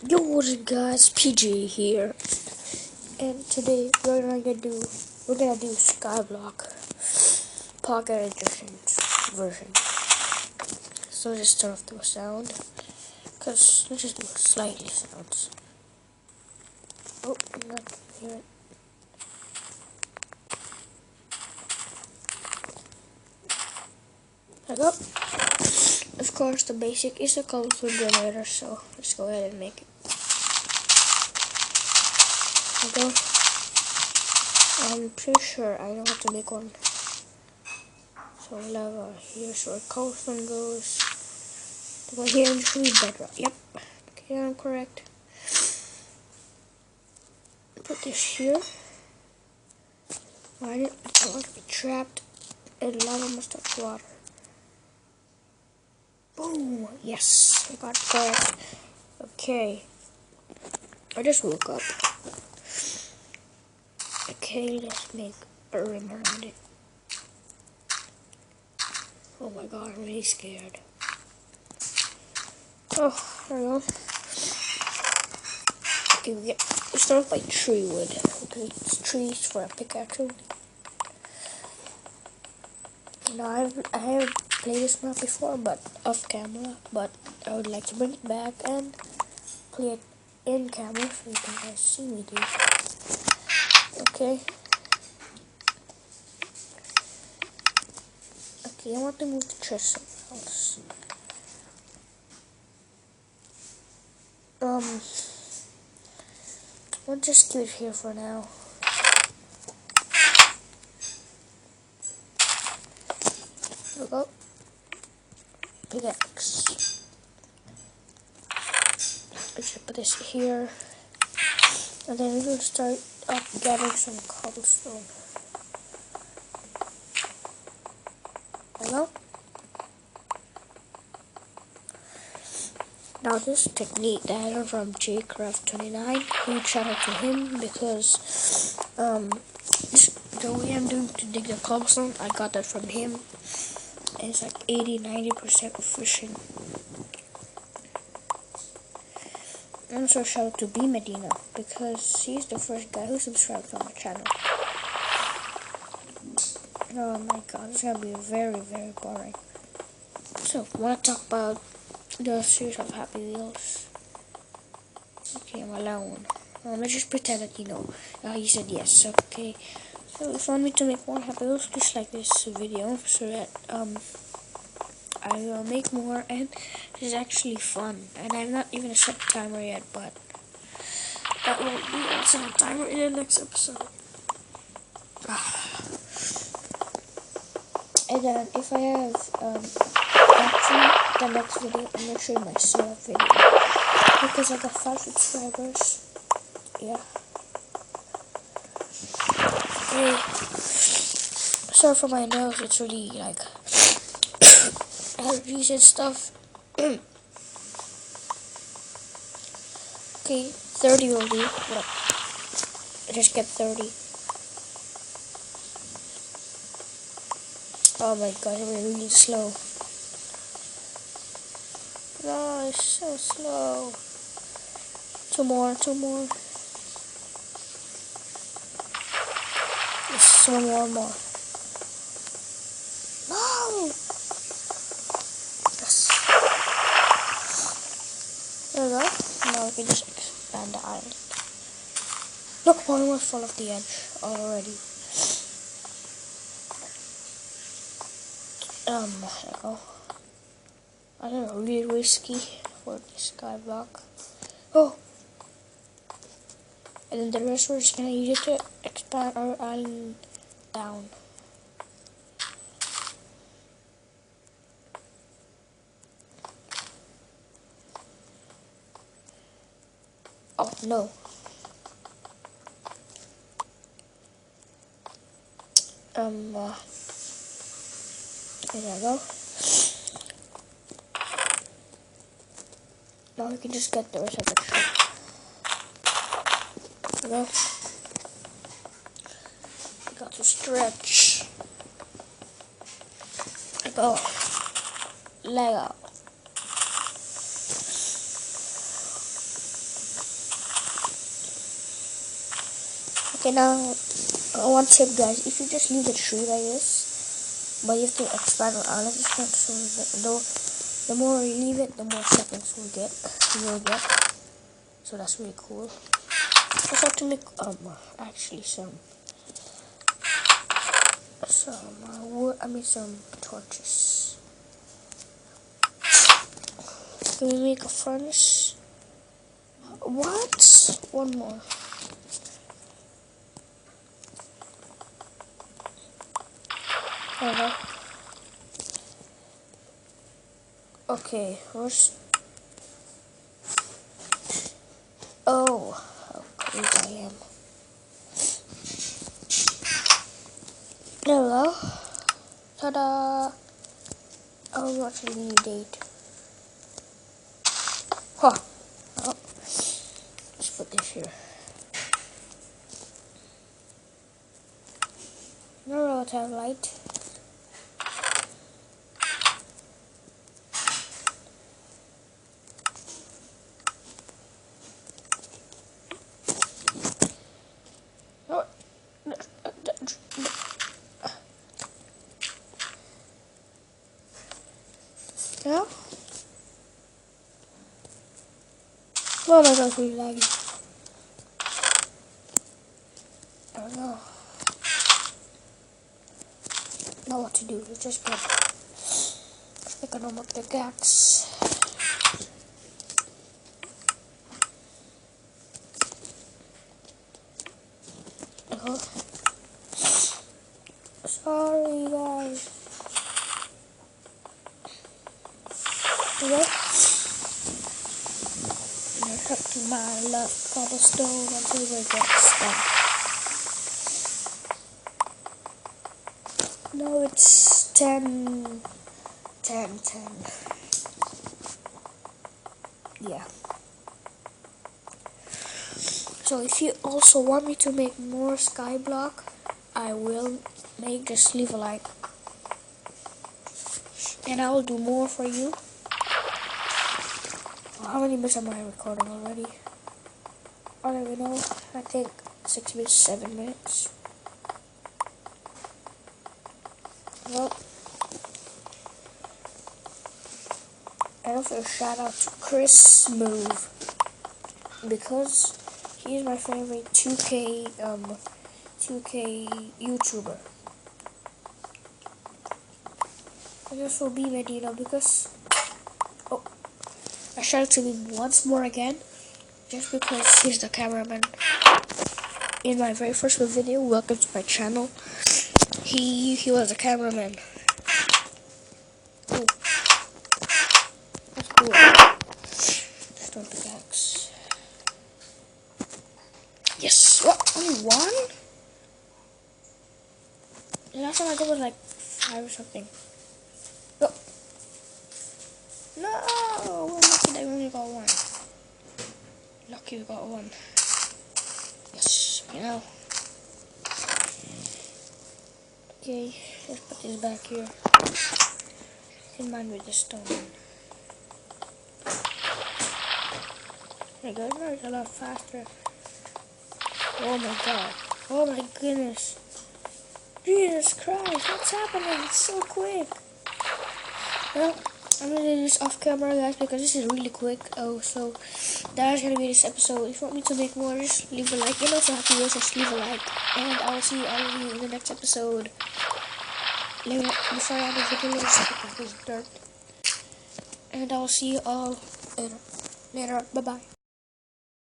Yo, what's up guys, PG here, and today we're gonna do Skyblock Pocket Edition version. So just turn off the sound, cause let's just do slightly sounds. Oh, I'm not hear it. There we go. Of course, the basic is a colorful generator, so let's go ahead and make it. There we go. I'm pretty sure I know how to make one. So we'll have here's where cobblestone goes. To go here and just read bedrock. Yep. Okay, I'm correct. Put this here. I don't want to be trapped in lava must have water. Boom! Yes, I got it correct. Okay. I just woke up. Okay, let's make a ring around it. Oh my god, I'm really scared. Oh, there we go. Okay, we start by tree wood. Okay, it's trees for a pickaxe. Now, I have played this map before, but off camera. But I would like to bring it back and play it in camera so you can guys see me do it. Okay. Okay, I want to move the chest somewhere else. We'll just keep it here for now. There we go. Pickaxe. I should put this here. And then we're going to start gathering some cobblestone. There we go. Now this technique that I learned from JCraft29, huge shout out to him because the way I'm doing to dig the cobblestone, I got that from him. And it's like 80-90% efficient. And also shout out to B Medina because he's the first guy who subscribed to my channel. Oh my god, it's gonna be very, very boring. So, I want to talk about the series of Happy Wheels. Okay, I'm alone. Let's just pretend that he said yes. Okay, so if you want me to make more Happy Wheels, just like this video so that I will make more, and this is actually fun. And I'm not even set a timer yet, but that will be also a timer in the next episode. And then if I have actually the next video, I'm gonna show you my setup video because I got 5 subscribers. Yeah. Okay. Sorry for my nose. It's really like allergies and stuff. Okay, 30 will do. Look, I just get 30. Oh my god, I'm really slow. No, it's so slow. Two more. Just one more. No! Yes. There we go. Now we can just expand the island. Look, we're almost full of the edge already. There we go. I don't know, really risky for this skyblock. Oh! And then the rest we're just gonna use it to expand our island down. Oh no. There we go. Now we can just get the rest of the tree. There we go. We got to stretch. There we go. Leg out. Okay, now one tip, guys. If you just leave the tree like this, but you have to expand it out of this one, so the more you leave it, the more seconds you'll get. So that's really cool. I have to make actually some wood. Some torches. Can we make a furnace? What? One more. Hold. Okay, where's... Oh, how crazy I am. There we go. Ta-da! Oh, what's a new date? Huh. Oh. Let's put this here. No, let's have light. Yeah? Oh my god, it's really laggy. I don't know. Know what to do. Just pick a normal pickaxe. Oh. Sorry, guys. Okay. Let's up to my left cobblestone until we get stuck. No, it's 10. Yeah. So if you also want me to make more skyblock, I will make. Just leave a like. And I will do more for you. How many minutes am I recording already? I don't even know. I think 6 minutes, 7 minutes. Well, and also a shout out to Chris Move, because he's my favorite 2K YouTuber. And also B Medina, because I shout out to him once more again, just because he's the cameraman in my very first video. Welcome to my channel. He was a cameraman. Oh, that's cool. Stone pickaxe. Yes. What? Only one? The last time I got was like 5 or something. Oh. No, we're lucky that we only got one. Lucky we got one. Yes, you know. Okay, let's put this back here. In mind with the stone. There we go, now it's a lot faster. Oh my god. Oh my goodness. Jesus Christ, what's happening? It's so quick. Well, I'm gonna do this off camera, guys, because this is really quick. Oh, so that is gonna be this episode. If you want me to make more, just leave a like. And also, happy wheels, just leave a like. And I will see all of you in the next episode. Later, before I end the video, just pick up this dirt. And I will see you all later. Bye bye.